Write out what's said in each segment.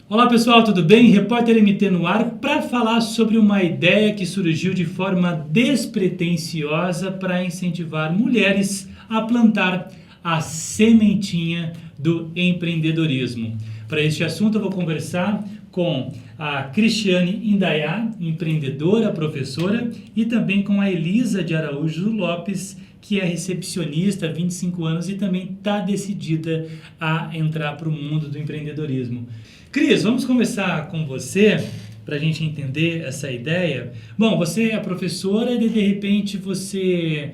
Olá pessoal, tudo bem? Repórter MT no ar para falar sobre uma ideia que surgiu de forma despretensiosa para incentivar mulheres a plantar a sementinha do empreendedorismo. Para este assunto eu vou conversar com a Cristiane Indaiá, empreendedora, professora, e também com a Elisa de Araújo Lopes, que é recepcionista há 25 anos e também está decidida a entrar para o mundo do empreendedorismo. Cris, vamos começar com você para a gente entender essa ideia. Bom, você é professora e de repente você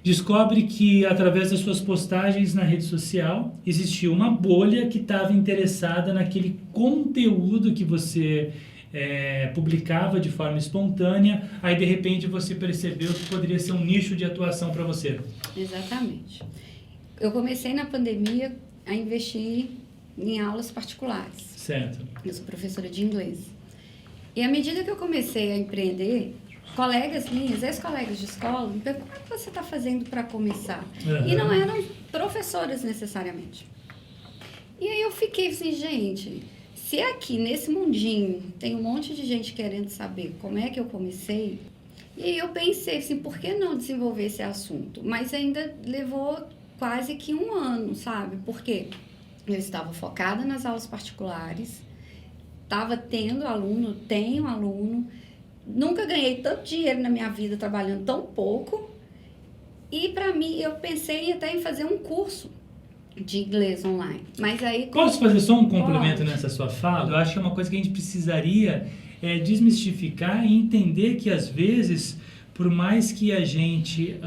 descobre que através das suas postagens na rede social existia uma bolha que estava interessada naquele conteúdo que você publicava de forma espontânea, aí de repente você percebeu que poderia ser um nicho de atuação para você. Exatamente. Eu comecei na pandemia a investir em aulas particulares. Certo. Eu sou professora de inglês. E à medida que eu comecei a empreender, colegas minhas, ex-colegas de escola, me perguntaram, como é que você está fazendo para começar? Uhum. E não eram professoras necessariamente. E aí eu fiquei assim, gente, se aqui nesse mundinho tem um monte de gente querendo saber como é que eu comecei, e aí eu pensei assim, por que não desenvolver esse assunto? Mas ainda levou quase que um ano, sabe? Por quê? Eu estava focada nas aulas particulares, estava tendo aluno, tenho aluno, nunca ganhei tanto dinheiro na minha vida trabalhando tão pouco. E para mim, eu pensei até em fazer um curso de inglês online. Mas aí... Posso fazer só um complemento nessa sua fala? Eu acho que é uma coisa que a gente precisaria desmistificar e entender que às vezes, por mais que a gente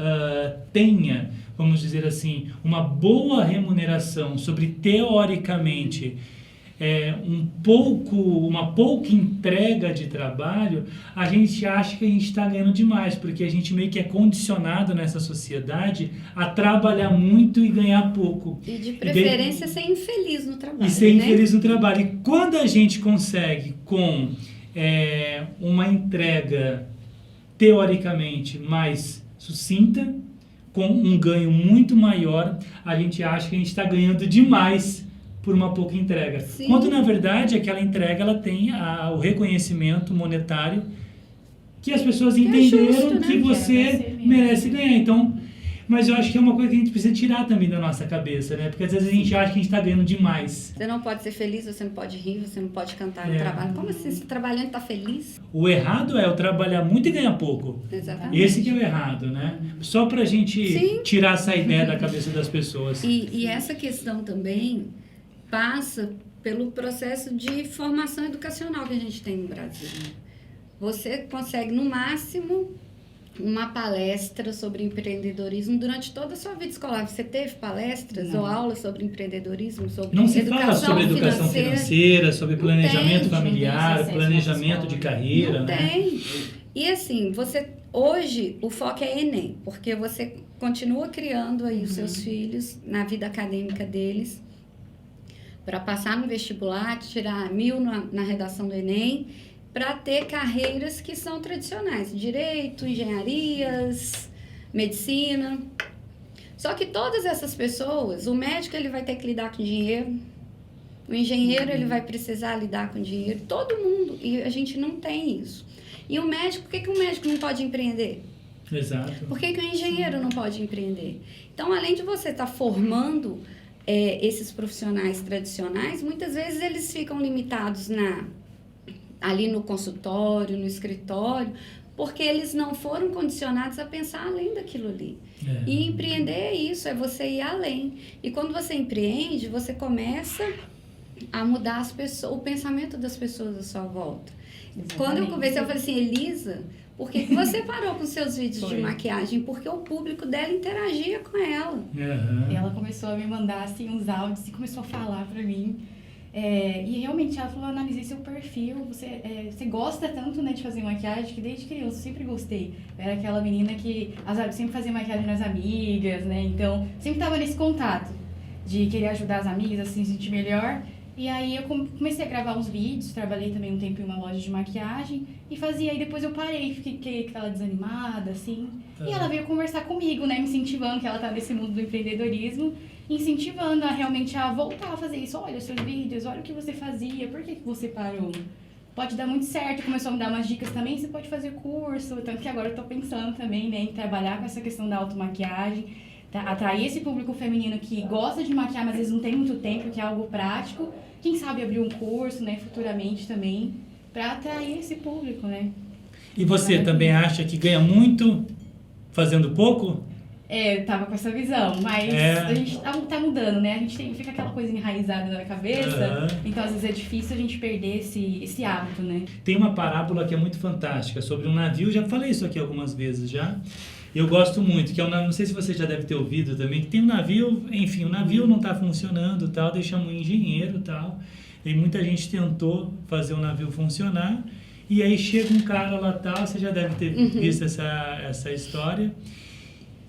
tenha, vamos dizer assim, uma boa remuneração sobre, teoricamente, uma pouca entrega de trabalho, a gente acha que a gente está ganhando demais, porque a gente meio que é condicionado nessa sociedade a trabalhar muito e ganhar pouco. E de preferência ser infeliz no trabalho. E ser infeliz no trabalho. E quando a gente consegue com uma entrega teoricamente mais sucinta, com um ganho muito maior, a gente acha que a gente está ganhando demais por uma pouca entrega. Sim. Quando, na verdade, aquela entrega ela tem o reconhecimento monetário que as pessoas entenderam justo, né? que você merece ganhar. Então, mas eu acho que é uma coisa que a gente precisa tirar também da nossa cabeça, né? Porque às vezes a gente acha que a gente está ganhando demais. Você não pode ser feliz, você não pode rir, você não pode cantar no trabalho. Como assim? Você trabalhando está feliz? O errado é eu trabalhar muito e ganhar pouco. Exatamente. Esse que é o errado, né? Só pra gente tirar essa ideia da cabeça das pessoas. E essa questão também passa pelo processo de formação educacional que a gente tem no Brasil. Você consegue, no máximo, uma palestra sobre empreendedorismo durante toda a sua vida escolar. Você teve palestras ou aulas sobre empreendedorismo, sobre Não se educação fala sobre educação financeira, sobre planejamento familiar, planejamento de carreira, não né? tem. E assim, hoje o foco é Enem, porque você continua criando aí os seus filhos na vida acadêmica deles para passar no vestibular, tirar 1000 na redação do Enem, para ter carreiras que são tradicionais, direito, engenharias, medicina. Só que todas essas pessoas, o médico ele vai ter que lidar com dinheiro, o engenheiro ele vai precisar lidar com dinheiro, todo mundo, e a gente não tem isso. E o médico, por que o médico não pode empreender? Exato. Por que o engenheiro não pode empreender? Então, além de você estar formando esses profissionais tradicionais, muitas vezes eles ficam limitados ali no consultório, no escritório, porque eles não foram condicionados a pensar além daquilo ali. E empreender é isso, é você ir além. E quando você empreende, você começa a mudar o pensamento das pessoas à sua volta. Exatamente. Quando eu comecei, eu falei assim, Elisa, por que você parou com seus vídeos de maquiagem? Porque o público dela interagia com ela. Uhum. E ela começou a me mandar assim, uns áudios e começou a falar pra mim. E realmente ela falou, analisei seu perfil, você gosta tanto, né, de fazer maquiagem, que desde criança eu sempre gostei. Eu era aquela menina que sempre fazia maquiagem nas amigas, né, então sempre tava nesse contato de querer ajudar as amigas a se sentir melhor. E aí eu comecei a gravar uns vídeos, trabalhei também um tempo em uma loja de maquiagem e fazia, aí depois eu parei, fiquei aquela desanimada, assim. E ela veio conversar comigo, né, me incentivando, que ela tá nesse mundo do empreendedorismo. incentivando a realmente a voltar a fazer isso. Olha os seus vídeos, olha o que você fazia, por que você parou? Pode dar muito certo, começou a me dar umas dicas também, você pode fazer curso, tanto que agora eu tô pensando também, né, em trabalhar com essa questão da automaquiagem, atrair esse público feminino que gosta de maquiar, mas às vezes não tem muito tempo, que é algo prático. Quem sabe abrir um curso, né, futuramente também, para atrair esse público, né. E você também acha que ganha muito fazendo pouco? Eu tava com essa visão, mas a gente tá mudando, né? A gente fica aquela coisa enraizada na cabeça, então às vezes é difícil a gente perder esse hábito, né? Tem uma parábola que é muito fantástica sobre um navio, já falei isso aqui algumas vezes já. Eu gosto muito, que é um navio, não sei se você já deve ter ouvido também, que tem um navio, enfim, o navio não está funcionando, tal, daí chama um engenheiro, tal, e muita gente tentou fazer o navio funcionar, e aí chega um cara lá, tal, você já deve ter visto essa história,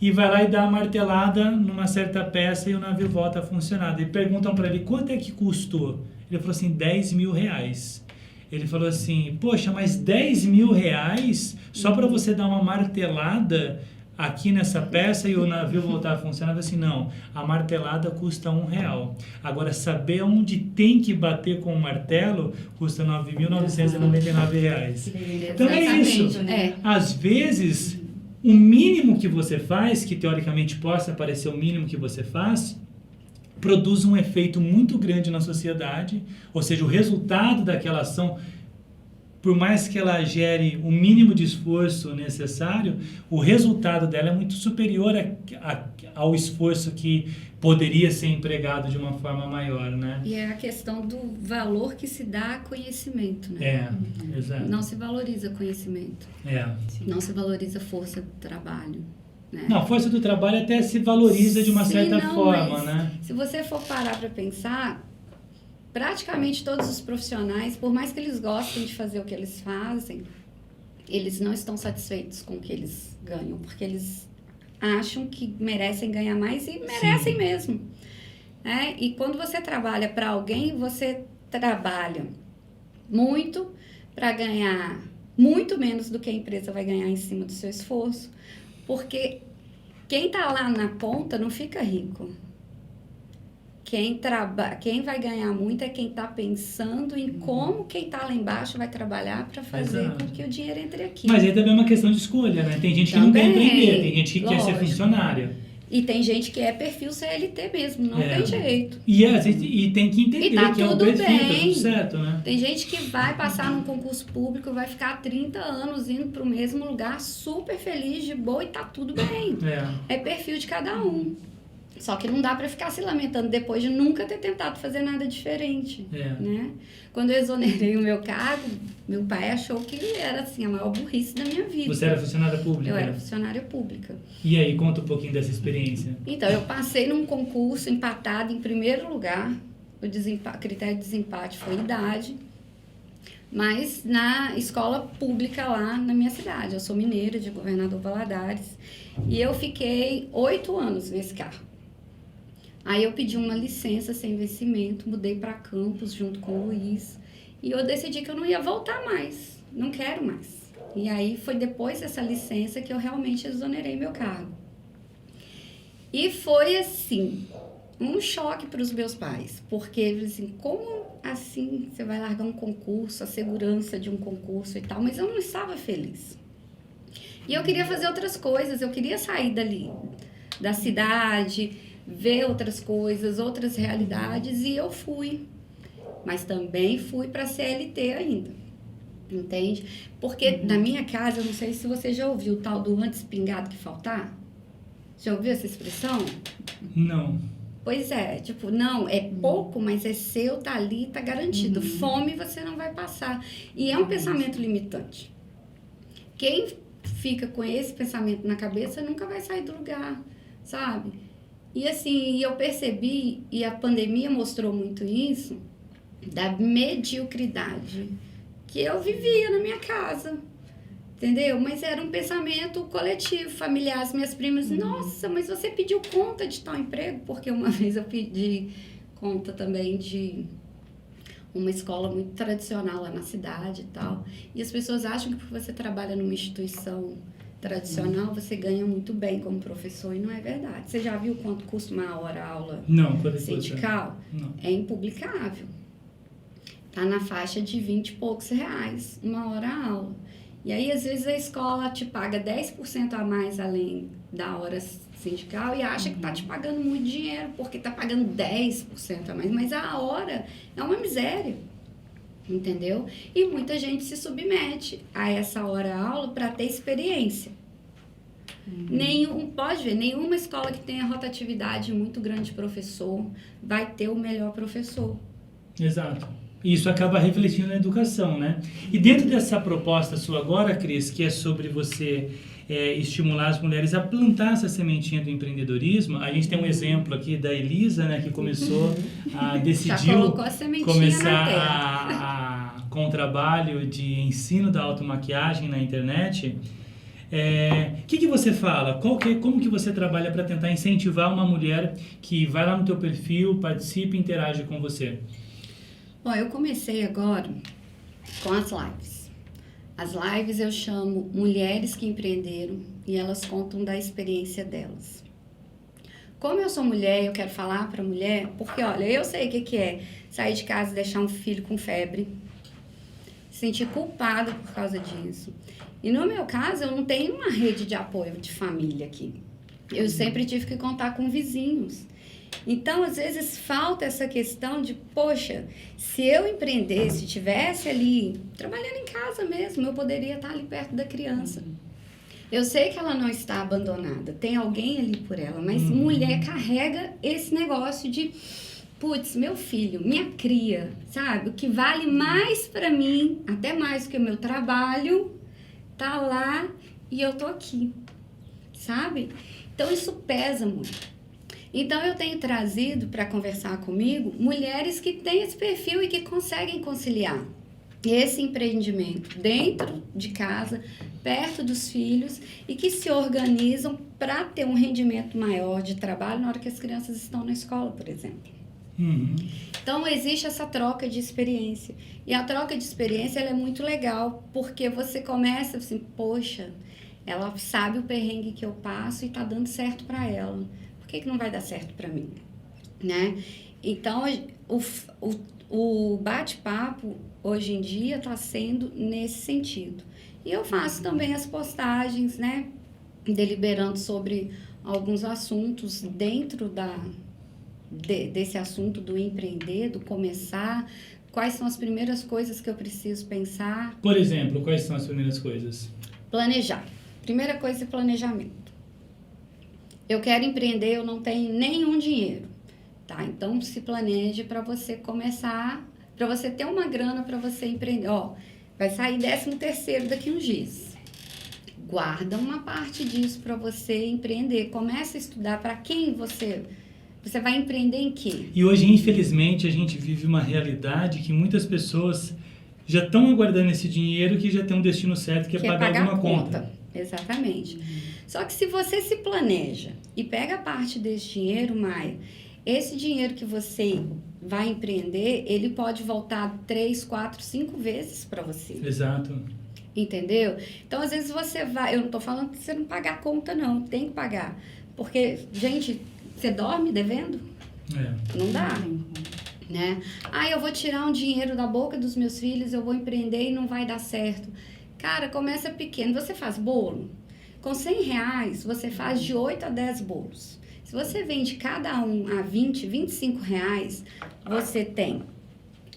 e vai lá e dá uma martelada numa certa peça e o navio volta a funcionar. E perguntam para ele, quanto é que custou? Ele falou assim, 10 mil reais. Ele falou assim, poxa, mas 10 mil reais só para você dar uma martelada aqui nessa peça e o navio voltar a funcionar? Eu falei assim, não, a martelada custa R$1. Agora, saber onde tem que bater com o martelo custa R$ 9.999. Então é isso. É. Às vezes, o mínimo que você faz, que teoricamente possa parecer o mínimo que você faz, produz um efeito muito grande na sociedade, ou seja, o resultado daquela ação, por mais que ela gere o mínimo de esforço necessário, o resultado dela é muito superior ao esforço que poderia ser empregado de uma forma maior, né? E é a questão do valor que se dá a conhecimento, né? Exato. Não se valoriza conhecimento. Não se valoriza força do trabalho. Né? Não, a força do trabalho até se valoriza de uma certa forma, né? Se você for parar para pensar, praticamente todos os profissionais, por mais que eles gostem de fazer o que eles fazem, eles não estão satisfeitos com o que eles ganham, porque eles acham que merecem ganhar mais e merecem mesmo. E quando você trabalha para alguém, você trabalha muito para ganhar muito menos do que a empresa vai ganhar em cima do seu esforço, porque quem está lá na ponta não fica rico. Quem vai ganhar muito é quem está pensando em como quem está lá embaixo vai trabalhar para fazer com que o dinheiro entre aqui. Mas aí também é uma questão de escolha, né? Tem gente que não quer empreender, tem gente que quer ser funcionária. E tem gente que é perfil CLT mesmo, não tem jeito. E tem que entender que é o perfil, tá tudo certo, né? Tem gente que vai passar num concurso público, vai ficar 30 anos indo para o mesmo lugar, super feliz, de boa, e tá tudo bem. É perfil de cada um. Só que não dá para ficar se lamentando depois de nunca ter tentado fazer nada diferente, né? Quando eu exonerei o meu cargo, meu pai achou que era assim, a maior burrice da minha vida. Você era funcionária pública? Eu era funcionária pública. E aí, conta um pouquinho dessa experiência. Então, eu passei num concurso empatado em primeiro lugar. O critério de desempate foi idade. Mas na escola pública lá na minha cidade. Eu sou mineira, de Governador Valadares. E eu fiquei 8 anos nesse carro. Aí eu pedi uma licença sem vencimento, mudei para Campos junto com o Luiz. E eu decidi que eu não ia voltar mais. Não quero mais. E aí foi depois dessa licença que eu realmente exonerei meu cargo. E foi assim, um choque para os meus pais. Porque eles assim, como assim você vai largar um concurso, a segurança de um concurso e tal? Mas eu não estava feliz. E eu queria fazer outras coisas, eu queria sair dali, da cidade, ver outras coisas, outras realidades, e eu fui. Mas também fui para a CLT ainda, entende? Porque na minha casa, eu não sei se você já ouviu o tal do antes pingado que faltar. Já ouviu essa expressão? Não. Pois é, tipo, não, é pouco, mas é seu, tá ali, tá garantido. Fome você não vai passar. E é um pensamento limitante. Quem fica com esse pensamento na cabeça nunca vai sair do lugar, sabe? E assim, eu percebi, e a pandemia mostrou muito isso, da mediocridade que eu vivia na minha casa, entendeu? Mas era um pensamento coletivo, familiar. As minhas primas, nossa, mas você pediu conta de tal emprego? Porque uma vez eu pedi conta também de uma escola muito tradicional lá na cidade e tal. E as pessoas acham que porque você trabalha numa instituição tradicional, você ganha muito bem como professor, e não é verdade. Você já viu quanto custa uma hora aula Não, quando é sindical? Não. É impublicável. Tá na faixa de 20 e poucos reais, uma hora aula. E aí, às vezes, a escola te paga 10% a mais além da hora sindical e acha que tá te pagando muito dinheiro, porque tá pagando 10% a mais. Mas a hora é uma miséria, entendeu? E muita gente se submete a essa hora-aula para ter experiência. Pode ver, nenhuma escola que tenha rotatividade muito grande de professor vai ter o melhor professor. Exato. Isso acaba refletindo na educação, né? E dentro dessa proposta sua agora, Cris, que é sobre você estimular as mulheres a plantar essa sementinha do empreendedorismo, a gente tem um exemplo aqui da Elisa, né, que começou decidiu começar com o trabalho de ensino da automaquiagem na internet. O que você fala? Como que você trabalha para tentar incentivar uma mulher que vai lá no teu perfil, participe e interage com você? Bom, eu comecei agora com as lives. As lives eu chamo mulheres que empreenderam e elas contam da experiência delas. Como eu sou mulher, eu quero falar para mulher, porque olha, eu sei o que é sair de casa e deixar um filho com febre, sentir culpada por causa disso. E no meu caso, eu não tenho uma rede de apoio de família aqui. Eu sempre tive que contar com vizinhos. Então, às vezes, falta essa questão de, poxa, se eu empreendesse, estivesse ali, trabalhando em casa mesmo, eu poderia estar ali perto da criança. Eu sei que ela não está abandonada, tem alguém ali por ela, mas mulher carrega esse negócio de, putz, meu filho, minha cria, sabe? O que vale mais para mim, até mais do que o meu trabalho, tá lá e eu tô aqui, sabe? Então, isso pesa muito. Então, eu tenho trazido para conversar comigo mulheres que têm esse perfil e que conseguem conciliar esse empreendimento dentro de casa, perto dos filhos e que se organizam para ter um rendimento maior de trabalho na hora que as crianças estão na escola, por exemplo. Então, existe essa troca de experiência. E a troca de experiência ela é muito legal, porque você começa assim, poxa, ela sabe o perrengue que eu passo e tá dando certo para ela. Por que não vai dar certo para mim? Né? Então, o bate-papo, hoje em dia, está sendo nesse sentido. E eu faço também as postagens, né? Deliberando sobre alguns assuntos dentro desse assunto do empreender, do começar. Quais são as primeiras coisas que eu preciso pensar? Por exemplo, quais são as primeiras coisas? Planejar. Primeira coisa é planejamento. Eu quero empreender, eu não tenho nenhum dinheiro, tá? Então, se planeje para você começar, para você ter uma grana para você empreender. Ó, vai sair 13º daqui uns dias. Guarda uma parte disso para você empreender. Começa a estudar para quem você vai empreender em quê? E hoje, infelizmente, a gente vive uma realidade que muitas pessoas já estão aguardando esse dinheiro que já tem um destino certo, que é pagar alguma conta. Exatamente. Só que se você se planeja e pega parte desse dinheiro, Maia, esse dinheiro que você vai empreender, ele pode voltar 3, 4, 5 vezes para você. Exato. Entendeu? Então, às vezes você vai... Eu não tô falando que você não pagar a conta, não. Tem que pagar. Porque, gente, você dorme devendo? Não dá. Né? Eu vou tirar um dinheiro da boca dos meus filhos, eu vou empreender e não vai dar certo. Cara, começa pequeno. Você faz bolo? Com R$100, você faz de 8 a 10 bolos. Se você vende cada um a 20, R$25, você tem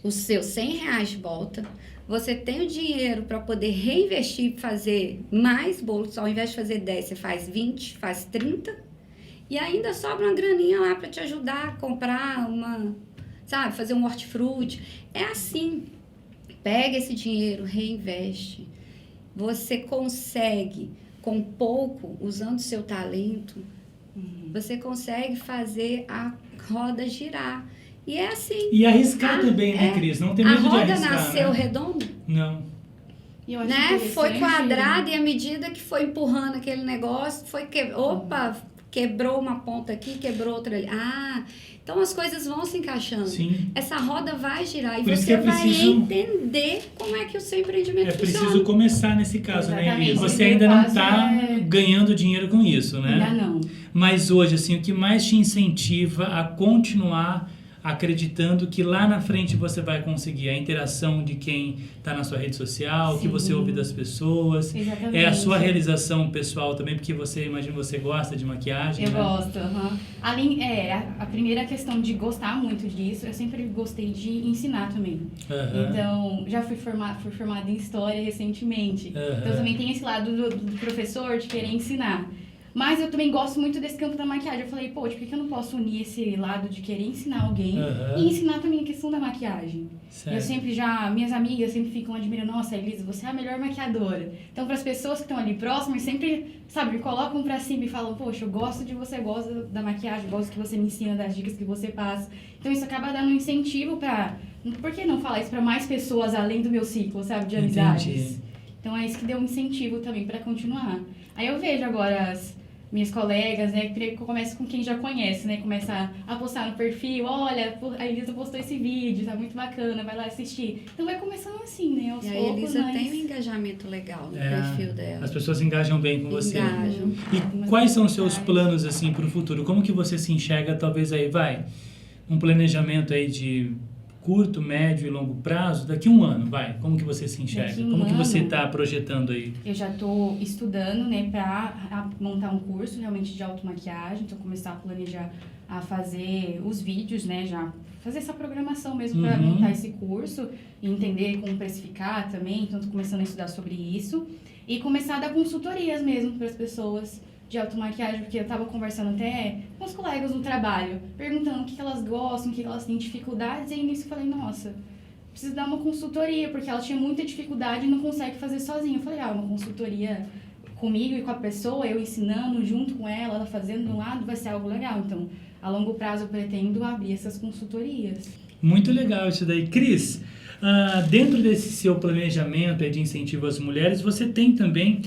os seus R$100 de volta, você tem o dinheiro para poder reinvestir e fazer mais bolos. Ao invés de fazer 10, você faz 20, faz 30, e ainda sobra uma graninha lá para te ajudar a comprar fazer um hortifruti. É assim. Pega esse dinheiro, reinveste. Você consegue, com pouco, usando seu talento, você consegue fazer a roda girar. E é assim. E arriscar também, né, Cris? Não tem medo de arriscar. A roda nasceu redonda? Não. Né? Foi quadrada e à medida que foi empurrando aquele negócio, foi que... Opa, quebrou uma ponta aqui, quebrou outra ali. Ah, então as coisas vão se encaixando. Sim. Essa roda vai girar e Por isso você que é preciso- vai entender como é que o seu empreendimento É funciona. preciso começar nesse caso, né, Exatamente. Elisa? O Você primeiro ainda não passo está é- ganhando dinheiro com isso, né? Ainda não. Mas hoje, assim, o que mais te incentiva a continuar acreditando que lá na frente você vai conseguir a interação de quem está na sua rede social, o que Sim. você ouve das pessoas, Exatamente. é a sua realização pessoal também, porque você, imagino, você gosta de maquiagem, Eu né? gosto, aham. A primeira questão de gostar muito disso, eu sempre gostei de ensinar também. Aham. Então, já fui formada em História recentemente. Aham. Então, também tem esse lado do professor de querer ensinar. Mas eu também gosto muito desse campo da maquiagem. Eu falei, poxa, por que eu não posso unir esse lado de querer ensinar alguém Aham. e ensinar também a questão da maquiagem? Certo. Eu sempre minhas amigas sempre ficam admirando, nossa, Elisa, você é a melhor maquiadora. Então, para as pessoas que estão ali próximas, sempre, sabe, me colocam pra cima e falam, poxa, eu gosto de você, gosto da maquiagem, gosto que você me ensina, das dicas que você passa. Então, isso acaba dando um incentivo pra, por que não falar isso pra mais pessoas além do meu ciclo, sabe, de amizades? Entendi. Então, é isso que deu um incentivo também pra continuar. Aí eu vejo agora minhas colegas, né, que começa com quem já conhece, né, começa a postar no perfil, olha, a Elisa postou esse vídeo, tá muito bacana, vai lá assistir. Então vai começando assim, né, aos E a poucos, Elisa mas... tem um engajamento legal no É, perfil dela. as pessoas engajam bem com você. Engajam. E quais são os seus planos, assim, para o futuro? Como que você se enxerga, talvez aí, um planejamento aí de curto, médio e longo prazo, daqui a um ano, como que você se enxerga? Daqui a um Como que você ano? está projetando aí? Eu já tô estudando, né, pra montar um curso realmente de automaquiagem, então começar a planejar, a fazer os vídeos, né, já fazer essa programação mesmo para Uhum. montar esse curso e entender como precificar também, então tô começando a estudar sobre isso e começar a dar consultorias mesmo para as pessoas de automaquiagem, porque eu tava conversando até com os colegas no trabalho, perguntando o que elas gostam, o que elas têm dificuldades, e aí nisso eu falei, nossa, preciso dar uma consultoria, porque ela tinha muita dificuldade e não consegue fazer sozinha. Eu falei, uma consultoria comigo e com a pessoa, eu ensinando junto com ela fazendo de um lado, vai ser algo legal. Então, a longo prazo eu pretendo abrir essas consultorias. Muito legal isso daí. Cris, dentro desse seu planejamento de incentivo às mulheres, você tem também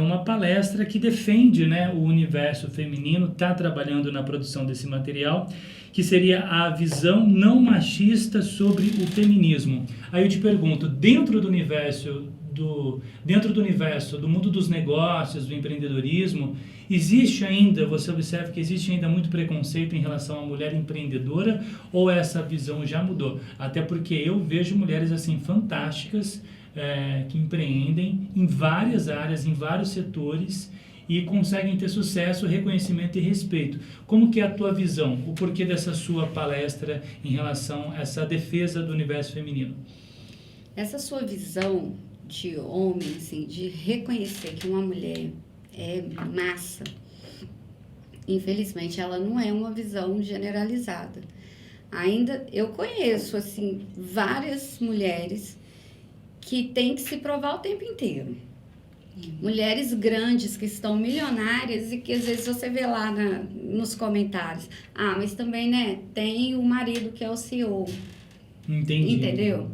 uma palestra que defende, né, o universo feminino, está trabalhando na produção desse material, que seria a visão não machista sobre o feminismo. Aí eu te pergunto, dentro do universo do mundo dos negócios, do empreendedorismo, existe ainda, você observa que existe ainda muito preconceito em relação à mulher empreendedora, ou essa visão já mudou? Até porque eu vejo mulheres assim fantásticas que empreendem em várias áreas, em vários setores e conseguem ter sucesso, reconhecimento e respeito. Como que é a tua visão? O porquê dessa sua palestra em relação a essa defesa do universo feminino? Essa sua visão de homem, assim, de reconhecer que uma mulher é massa, infelizmente ela não é uma visão generalizada. Ainda eu conheço, assim, várias mulheres que têm que se provar o tempo inteiro. Mulheres grandes que estão milionárias e que às vezes você vê lá nos comentários, mas também, né, tem o marido que é o CEO. Entendi. Entendeu?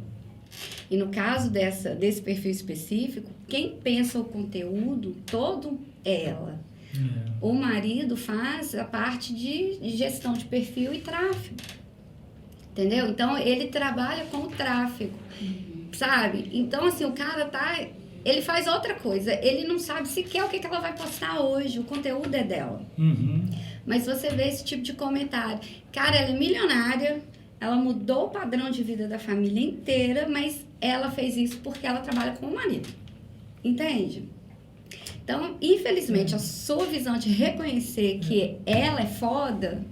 E no caso desse perfil específico, quem pensa o conteúdo todo é ela. O marido faz a parte de gestão de perfil e tráfego. Entendeu? Então, ele trabalha com o tráfego, sabe? Então, assim, o cara ele faz outra coisa. Ele não sabe sequer o que ela vai postar hoje. O conteúdo é dela. Uhum. Mas você vê esse tipo de comentário. Cara, ela é milionária, ela mudou o padrão de vida da família inteira, mas ela fez isso porque ela trabalha com o marido. Entende? Então, infelizmente, a sua visão de reconhecer que ela é foda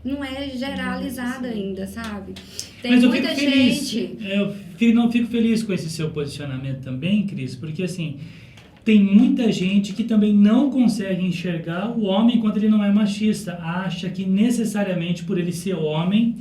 não é generalizada ainda, sabe? Tem Mas eu muita fico feliz. gente... Eu fico feliz com esse seu posicionamento também, Cris, porque assim, tem muita gente que também não consegue enxergar o homem quando ele não é machista. Acha que necessariamente por ele ser homem,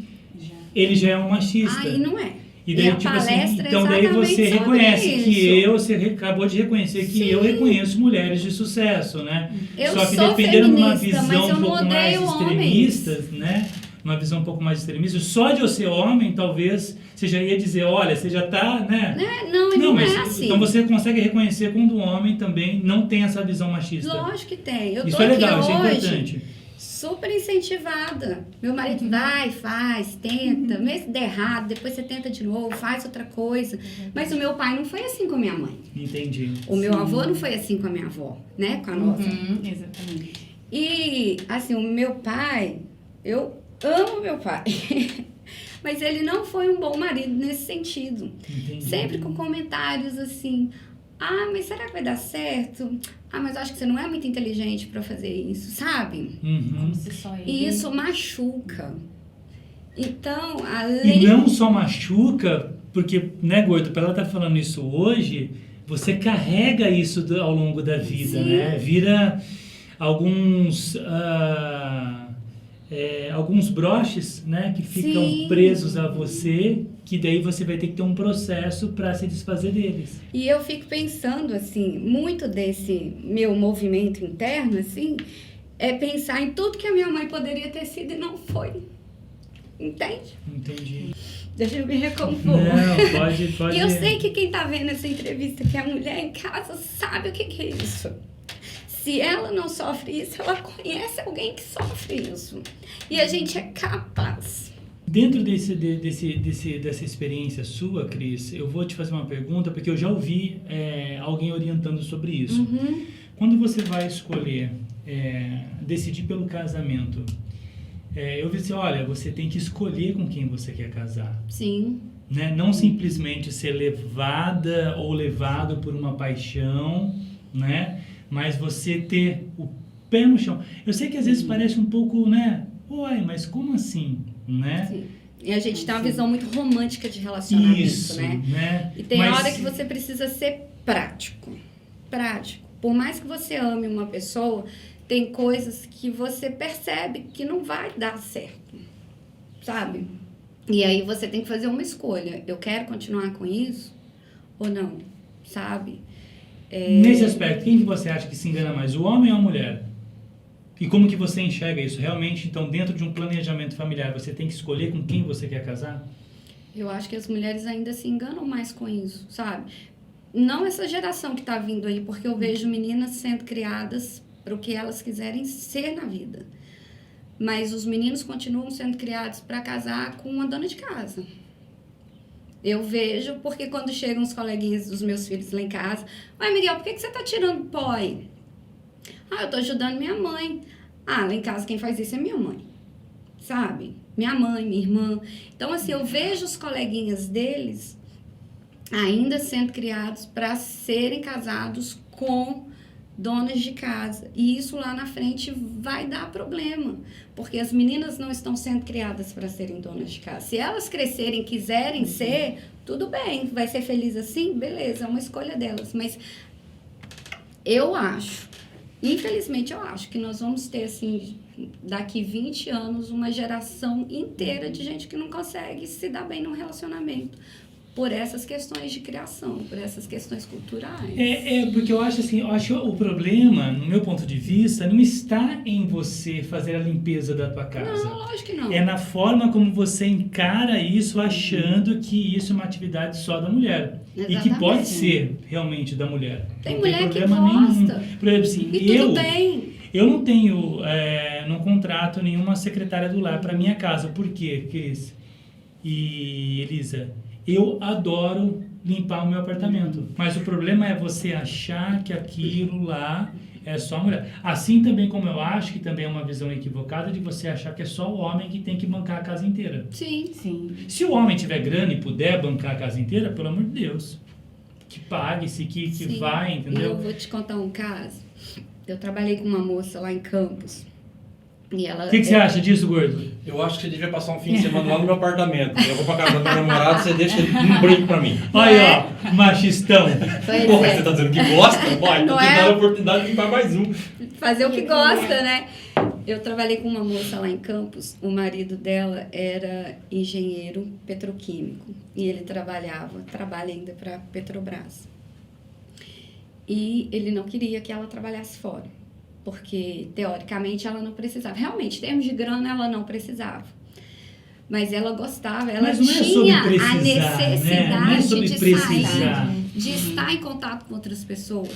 ele já é um machista. E não é. E daí, a tipo assim, palestra é então daí você exatamente reconhece sobre que isso. você acabou de reconhecer que Sim. eu reconheço mulheres de sucesso, né? Eu Só que sou dependendo de uma feminista, visão mas eu um pouco não mais odeio extremista, né? uma visão um pouco mais extremista, só de eu ser homem, talvez, você já ia dizer, olha, você já tá, né? Não mas é assim. então você consegue reconhecer quando o homem também não tem essa visão machista. Lógico que tem. Eu Isso tô é legal, aqui isso é hoje importante. super incentivada. Meu marido vai, faz, tenta. Mesmo se der errado, depois você tenta de novo, faz outra coisa. Mas o meu pai não foi assim com a minha mãe. Entendi. O meu avô não foi assim com a minha avó, né? Com a nossa. Exatamente. E, assim, o meu pai, eu amo meu pai. Mas ele não foi um bom marido nesse sentido. Entendi. Sempre com comentários assim: ah, mas será que vai dar certo? Ah, mas eu acho que você não é muito inteligente pra fazer isso, sabe? Como se só ele... E isso machuca. Então, E além... não só machuca, porque, né, Gordo, para ela estar falando isso hoje, você carrega isso ao longo da vida, Sim. né? Vira alguns broches, né, que ficam Sim. presos a você, que daí você vai ter que ter um processo para se desfazer deles. E eu fico pensando, assim, muito desse meu movimento interno, assim, é pensar em tudo que a minha mãe poderia ter sido e não foi. Entende? Entendi. Deixa eu me recompor. Não, pode. E eu sei que quem tá vendo essa entrevista, que é a mulher em casa, sabe o que é isso. Se ela não sofre isso, ela conhece alguém que sofre isso. E a gente é capaz. Dentro dessa experiência sua, Cris, eu vou te fazer uma pergunta, porque eu já ouvi alguém orientando sobre isso. Uhum. Quando você vai escolher, decidir pelo casamento, eu vi assim, olha, você tem que escolher com quem você quer casar. Sim. Né? Não simplesmente ser levada ou levado por uma paixão, né? Mas você ter o pé no chão. Eu sei que às vezes parece um pouco, né? Uai, mas como assim? Né? Sim. E a gente tem uma visão muito romântica de relacionamento, Isso, né? E tem hora que você precisa ser prático. Prático. Por mais que você ame uma pessoa, tem coisas que você percebe que não vai dar certo, sabe? E aí você tem que fazer uma escolha. Eu quero continuar com isso ou não, sabe? Nesse aspecto, quem que você acha que se engana mais, o homem ou a mulher? E como que você enxerga isso? Realmente, então, dentro de um planejamento familiar, você tem que escolher com quem você quer casar? Eu acho que as mulheres ainda se enganam mais com isso, sabe? Não essa geração que tá vindo aí, porque eu vejo meninas sendo criadas para o que elas quiserem ser na vida. Mas os meninos continuam sendo criados para casar com uma dona de casa. Eu vejo, porque quando chegam os coleguinhas dos meus filhos lá em casa, "Ué, Miguel, por que você tá tirando pó aí?" "Ah, eu tô ajudando minha mãe." "Ah, lá em casa quem faz isso é minha mãe." Sabe? Minha mãe, minha irmã. Então, assim, eu vejo os coleguinhas deles ainda sendo criados para serem casados com donas de casa. E isso lá na frente vai dar problema, porque as meninas não estão sendo criadas para serem donas de casa. Se elas crescerem e quiserem ser, tudo bem, vai ser feliz assim, beleza, é uma escolha delas. Mas eu acho, infelizmente eu acho que nós vamos ter, assim, daqui 20 anos, uma geração inteira de gente que não consegue se dar bem num relacionamento. Por essas questões de criação, por essas questões culturais. Porque eu acho assim, o problema, no meu ponto de vista, não está em você fazer a limpeza da tua casa. Não, lógico que não. É na forma como você encara isso, achando que isso é uma atividade só da mulher. Exatamente. E que pode ser realmente da mulher. Tem não mulher tem que problema gosta. nenhum. Por exemplo, assim, E tudo bem. Eu não tenho, não contrato nenhuma secretária do lar para minha casa. Por quê, Cris e Elisa? Eu adoro limpar o meu apartamento. Mas o problema é você achar que aquilo lá é só a mulher. Assim também como eu acho que também é uma visão equivocada de você achar que é só o homem que tem que bancar a casa inteira. Sim. Sim. Se o homem tiver grana e puder bancar a casa inteira, pelo amor de Deus, que pague-se, que Sim. vai, entendeu? Eu vou te contar um caso. Eu trabalhei com uma moça lá em Campos. E ela... O que você acha disso, Gordo? Eu acho que você devia passar um fim de semana lá no meu apartamento. Eu vou pra casa do meu namorado, você deixa um brinco pra mim. Olha, ó, machistão. Pois Porra, é. você tá dizendo que gosta? Vai, tô Não te é? dando a oportunidade de limpar mais um. Fazer o que gosta, né? Eu trabalhei com uma moça lá em Campos. O marido dela era engenheiro petroquímico. E ele trabalha ainda para Petrobras. E ele não queria que ela trabalhasse fora. Porque, teoricamente, ela não precisava. Realmente, em termos de grana, ela não precisava. Mas ela gostava, ela Mas não é sobre tinha a precisar, necessidade né? Não é sobre de precisar. sair, de estar em contato com outras pessoas.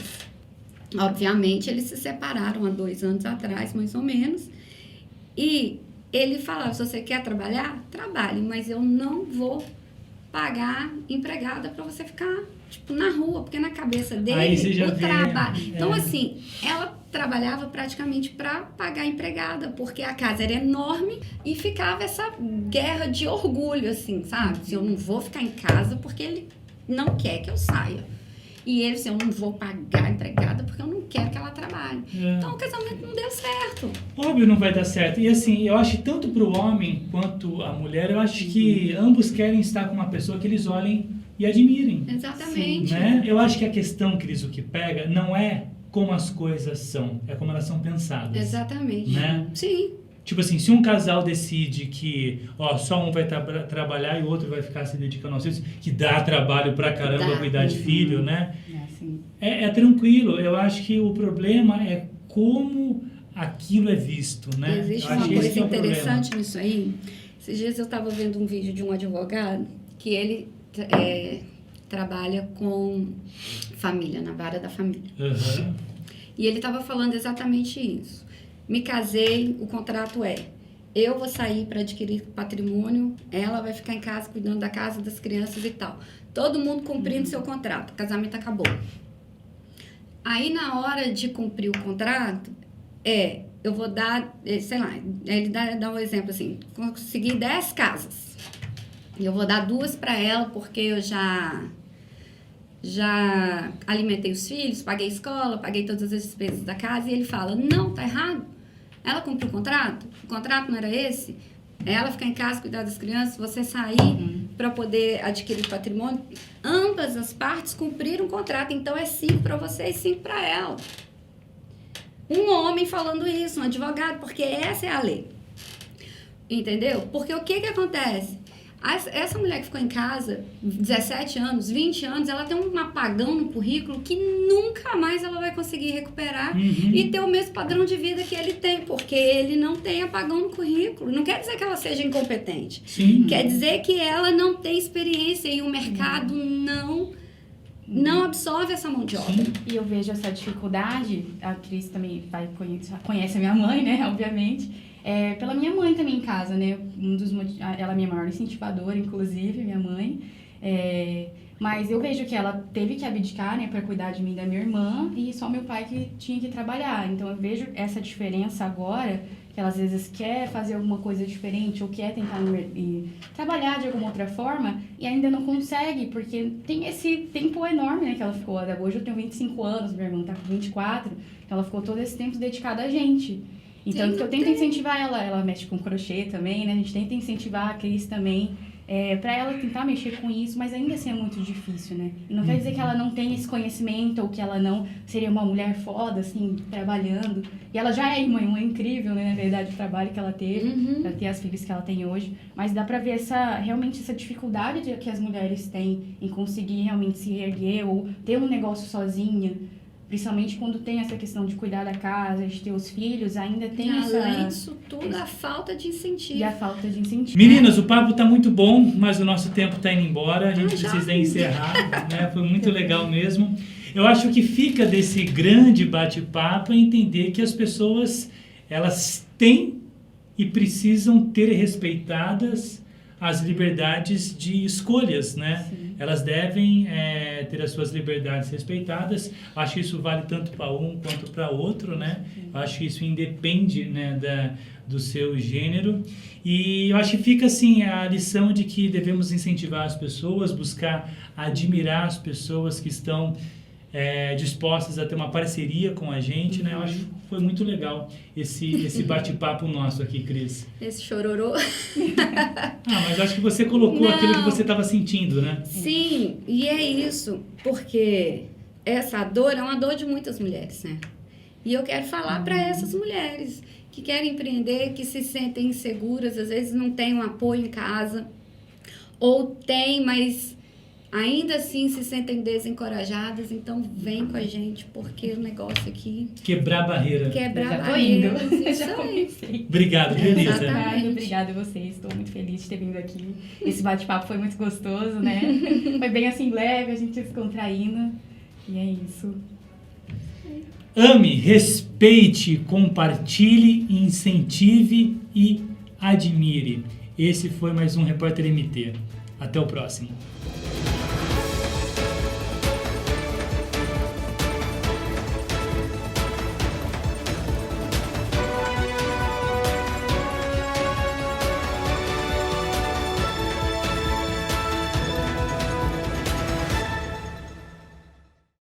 Obviamente, eles se separaram há 2 anos atrás, mais ou menos. E ele falava, se você quer trabalhar, trabalhe, mas eu não vou pagar empregada para você ficar, tipo, na rua, porque na cabeça dele, Aí você já o vê, trabalho... Então, é. assim, ela trabalhava praticamente para pagar empregada, porque a casa era enorme e ficava essa guerra de orgulho, assim, sabe? Se eu não vou ficar em casa porque ele não quer que eu saia. E ele, assim, eu não vou pagar empregada porque eu não quero que ela trabalhe. É. Então, o casamento não deu certo. Óbvio não vai dar certo. E assim, eu acho que tanto para o homem quanto a mulher, eu acho que ambos querem estar com uma pessoa que eles olhem e admirem. Exatamente. Né? Eu acho que a questão, Cris, o que pega, não é como as coisas são, é como elas são pensadas. Exatamente. Né? Sim. Tipo assim, se um casal decide que só um vai trabalhar e o outro vai ficar se dedicando aos filhos, que dá trabalho pra caramba Dá. cuidar de filho, né? É assim. É tranquilo. Eu acho que o problema é como aquilo é visto, né? Existe Eu acho uma que esse coisa que é o problema. interessante nisso aí. Esses dias eu estava vendo um vídeo de um advogado que ele trabalha com família, na vara da família. Uhum. E ele estava falando exatamente isso. Me casei, o contrato é: eu vou sair para adquirir patrimônio, ela vai ficar em casa cuidando da casa, das crianças e tal. Todo mundo cumprindo seu contrato, o casamento acabou. Aí, na hora de cumprir o contrato, eu vou dar, sei lá, ele dá um exemplo assim: consegui 10 casas. E eu vou dar 2 para ela, porque eu já alimentei os filhos, paguei escola, paguei todas as despesas da casa. E ele fala: não, tá errado. Ela cumpriu o contrato não era esse? Ela ficar em casa, cuidar das crianças, você sair para poder adquirir patrimônio. Ambas as partes cumpriram o contrato, então é 5 para você e 5 para ela. Um homem falando isso, um advogado, porque essa é a lei. Entendeu? Porque o que acontece? Essa mulher que ficou em casa 17 anos, 20 anos, ela tem um apagão no currículo que nunca mais ela vai conseguir recuperar e ter o mesmo padrão de vida que ele tem, porque ele não tem apagão no currículo. Não quer dizer que ela seja incompetente. Sim. Quer dizer que ela não tem experiência e o mercado não absorve essa mão de obra. Sim. E eu vejo essa dificuldade, a Cris também conhece a minha mãe, né, obviamente, pela minha mãe também em casa, né, ela é minha maior incentivadora, inclusive, minha mãe, mas eu vejo que ela teve que abdicar, né, para cuidar de mim e da minha irmã, e só meu pai que tinha que trabalhar. Então eu vejo essa diferença agora, que ela às vezes quer fazer alguma coisa diferente ou quer tentar trabalhar de alguma outra forma e ainda não consegue, porque tem esse tempo enorme, né, que ela ficou. Hoje eu tenho 25 anos, minha irmã tá com 24, então ela ficou todo esse tempo dedicada a gente. Então, que eu tento incentivar ela mexe com crochê também, né, a gente tenta incentivar a Cris também, para ela tentar mexer com isso, mas ainda assim é muito difícil, né? E não quer dizer que ela não tenha esse conhecimento ou que ela não seria uma mulher foda, assim, trabalhando. E ela já é uma incrível, né, na verdade, o trabalho que ela teve, pra ter as filhas que ela tem hoje. Mas dá pra ver realmente essa dificuldade que as mulheres têm em conseguir realmente se erguer ou ter um negócio sozinha. Principalmente quando tem essa questão de cuidar da casa, de ter os filhos, ainda tem Além disso tudo, a falta de incentivo. E a falta de incentivo. Meninas, o papo tá muito bom, mas o nosso tempo tá indo embora. A gente já. precisa encerrar, né? Foi muito legal mesmo. Eu acho que fica desse grande bate-papo entender que as pessoas, elas têm e precisam ter respeitadas as liberdades de escolhas, né? Sim. Elas devem ter as suas liberdades respeitadas. Acho que isso vale tanto para um quanto para outro, né? Acho que isso independe, né, do seu gênero. E eu acho que fica assim a lição de que devemos incentivar as pessoas, buscar admirar as pessoas que estão dispostas a ter uma parceria com a gente, né? Eu acho que foi muito legal esse bate-papo nosso aqui, Cris. Esse chororô. Mas acho que você colocou Não. aquilo que você estava sentindo, né? Sim, e é isso, porque essa dor é uma dor de muitas mulheres, né? E eu quero falar para essas mulheres que querem empreender, que se sentem inseguras, às vezes não têm um apoio em casa, ou tem, mas ainda assim se sentem desencorajadas, então vem com a gente, porque o negócio aqui Quebrar a barreira. quebrar Já tô indo. barreiras. Já Isso aí. comecei. Obrigado, querida. Exatamente. Obrigada a vocês, estou muito feliz de ter vindo aqui. Esse bate-papo foi muito gostoso, né? Foi bem assim leve, a gente descontraindo. E é isso. Ame, respeite, compartilhe, incentive e admire. Esse foi mais um Repórter MT. Até o próximo.